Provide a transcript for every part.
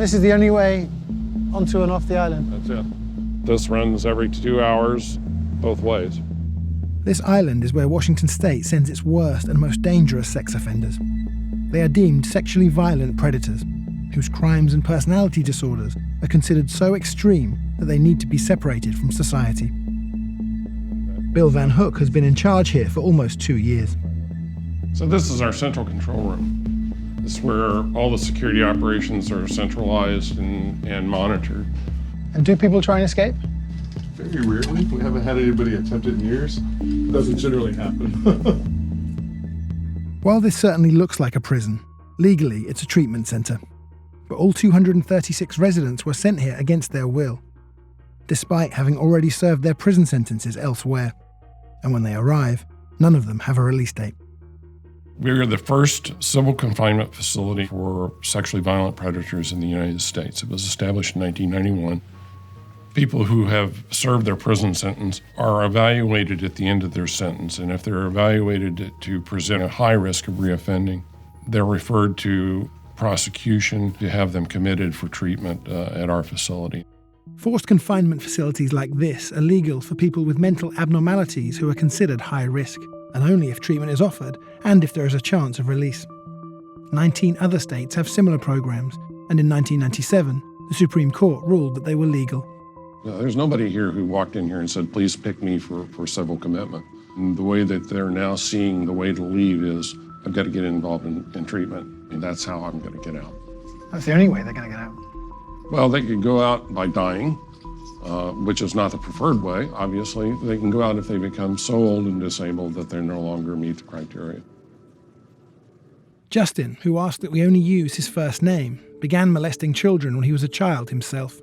this is the only way onto and off the island? That's it. This runs every 2 hours, both ways. This island is where Washington State sends its worst and most dangerous sex offenders. They are deemed sexually violent predators, whose crimes and personality disorders are considered so extreme that they need to be separated from society. Bill Van Hook has been in charge here for almost 2 years. So this is our central control room. This is where all the security operations are centralized and monitored. And do people try and escape? Very rarely. We haven't had anybody attempt it in years. It doesn't generally happen. While this certainly looks like a prison, legally it's a treatment centre. But all 236 residents were sent here against their will, despite having already served their prison sentences elsewhere. And when they arrive, none of them have a release date. We are the first civil confinement facility for sexually violent predators in the United States. It was established in 1991. People who have served their prison sentence are evaluated at the end of their sentence, and if they're evaluated to present a high risk of reoffending, they're referred to prosecution to have them committed for treatment at our facility. Forced confinement facilities like this are legal for people with mental abnormalities who are considered high risk, and only if treatment is offered and if there is a chance of release. 19 other states have similar programs, and in 1997, the Supreme Court ruled that they were legal. There's nobody here who walked in here and said, please pick me for civil commitment. And the way that they're now seeing the way to leave is, I've got to get involved in treatment, and that's how I'm going to get out. That's the only way they're going to get out. Well, they could go out by dying, which is not the preferred way, obviously. They can go out if they become so old and disabled that they no longer meet the criteria. Justin, who asked that we only use his first name, began molesting children when he was a child himself.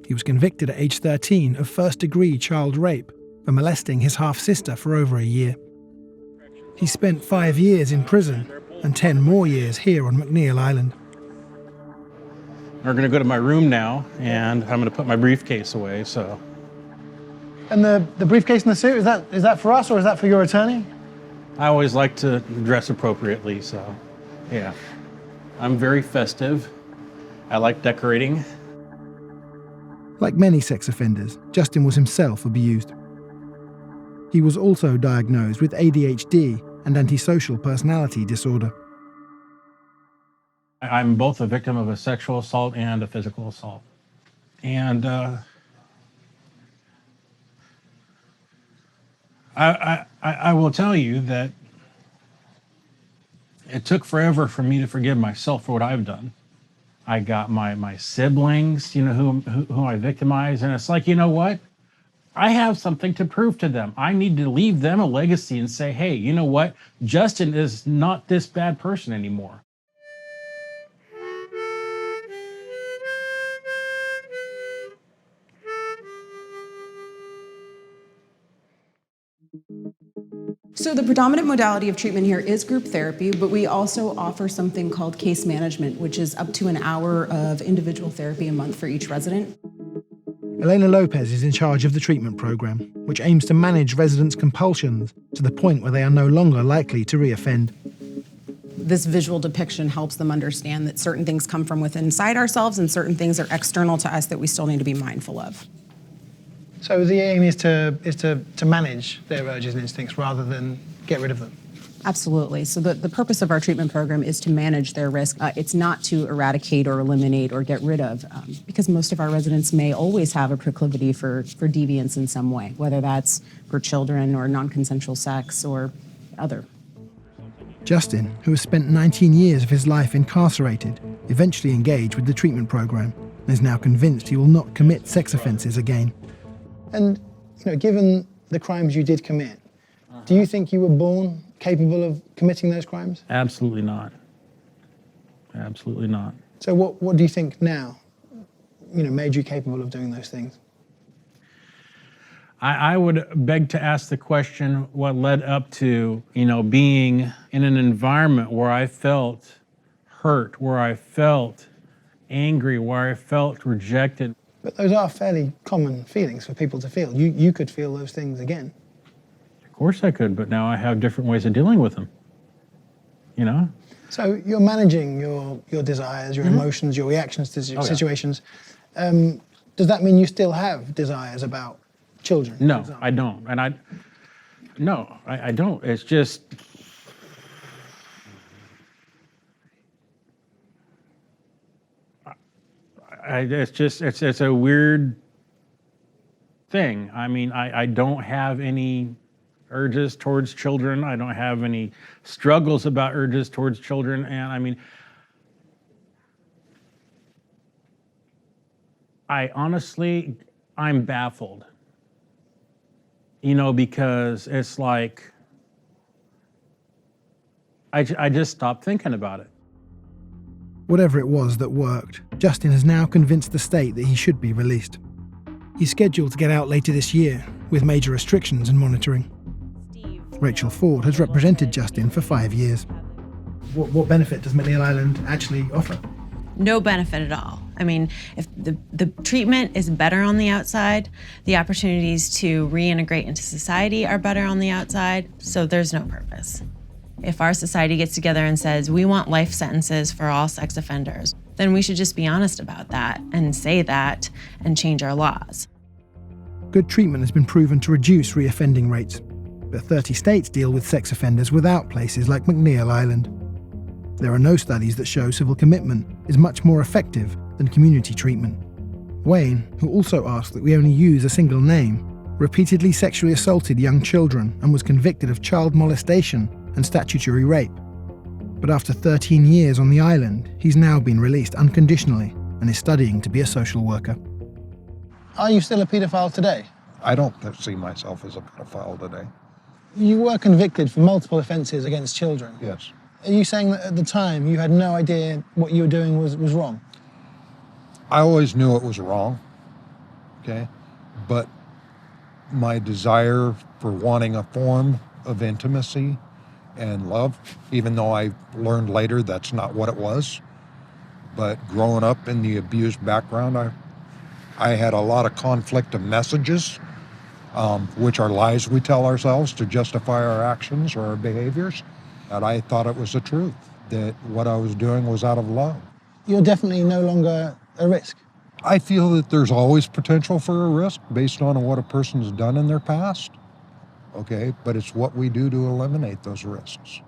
He was convicted at age 13 of first-degree child rape for molesting his half-sister for over a year. He spent 5 years in prison and 10 more years here on McNeil Island. We're going to go to my room now, and I'm going to put my briefcase away, so. And the briefcase and the suit, is that for us or is that for your attorney? I always like to dress appropriately, so yeah. I'm very festive. I like decorating. Like many sex offenders, Justin was himself abused. He was also diagnosed with ADHD and antisocial personality disorder. I'm both a victim of a sexual assault and a physical assault. And I will tell you that it took forever for me to forgive myself for what I've done. I got my siblings, who I victimized, and it's like, you know what? I have something to prove to them. I need to leave them a legacy and say, hey, you know what? Justin is not this bad person anymore. So the predominant modality of treatment here is group therapy, but we also offer something called case management, which is up to an hour of individual therapy a month for each resident. Elena Lopez is in charge of the treatment program, which aims to manage residents' compulsions to the point where they are no longer likely to reoffend. This visual depiction helps them understand that certain things come from within inside ourselves and certain things are external to us that we still need to be mindful of. So the aim is to manage their urges and instincts rather than get rid of them? Absolutely. So the purpose of our treatment program is to manage their risk. It's not to eradicate or eliminate or get rid of, because most of our residents may always have a proclivity for deviance in some way, whether that's for children or non-consensual sex or other. Justin, who has spent 19 years of his life incarcerated, eventually engaged with the treatment program and is now convinced he will not commit sex offences again. And, given the crimes you did commit, do you think you were born capable of committing those crimes? Absolutely not. Absolutely not. So what do you think now, made you capable of doing those things? I would beg to ask the question, what led up to, being in an environment where I felt hurt, where I felt angry, where I felt rejected. But those are fairly common feelings for people to feel. You could feel those things again. Of course I could, but now I have different ways of dealing with them, So you're managing your desires, your emotions, your reactions to situations. Does that mean you still have desires about children? for No, example? I don't. And I don't. It's just, it's a weird thing. I mean, I don't have any urges towards children. I don't have any struggles about urges towards children. And I mean, I'm baffled, because it's like, I just stopped thinking about it. Whatever it was that worked, Justin has now convinced the state that he should be released. He's scheduled to get out later this year, with major restrictions and monitoring. Rachel Ford has represented Justin for 5 years. What benefit does McNeil Island actually offer? No benefit at all. I mean, if the treatment is better on the outside, the opportunities to reintegrate into society are better on the outside, so there's no purpose. If our society gets together and says, we want life sentences for all sex offenders, then we should just be honest about that and say that and change our laws. Good treatment has been proven to reduce reoffending rates, but 30 states deal with sex offenders without places like McNeil Island. There are no studies that show civil commitment is much more effective than community treatment. Wayne, who also asked that we only use a single name, repeatedly sexually assaulted young children and was convicted of child molestation and statutory rape. But after 13 years on the island, he's now been released unconditionally and is studying to be a social worker. Are you still a paedophile today? I don't see myself as a pedophile today. You were convicted for multiple offences against children. Yes. Are you saying that at the time you had no idea what you were doing was wrong? I always knew it was wrong, okay? But my desire for wanting a form of intimacy and love, even though I learned later that's not what it was. But growing up in the abused background, I had a lot of conflict of messages, which are lies we tell ourselves to justify our actions or our behaviors. And I thought it was the truth, that what I was doing was out of love. You're definitely no longer a risk. I feel that there's always potential for a risk based on what a person's done in their past, okay? But it's what we do to eliminate those risks.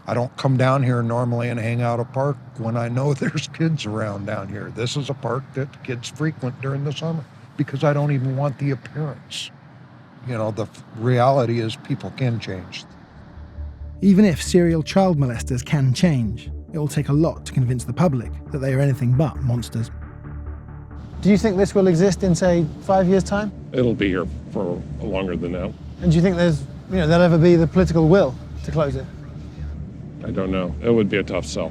I don't come down here normally and hang out at a park when I know there's kids around down here. This is a park that kids frequent during the summer because I don't even want the appearance. The reality is people can change. Even if serial child molesters can change, it will take a lot to convince the public that they are anything but monsters. Do you think this will exist in, say, 5 years' time? It'll be here for longer than that. And do you think there'll ever be the political will to close it? I don't know. It would be a tough sell.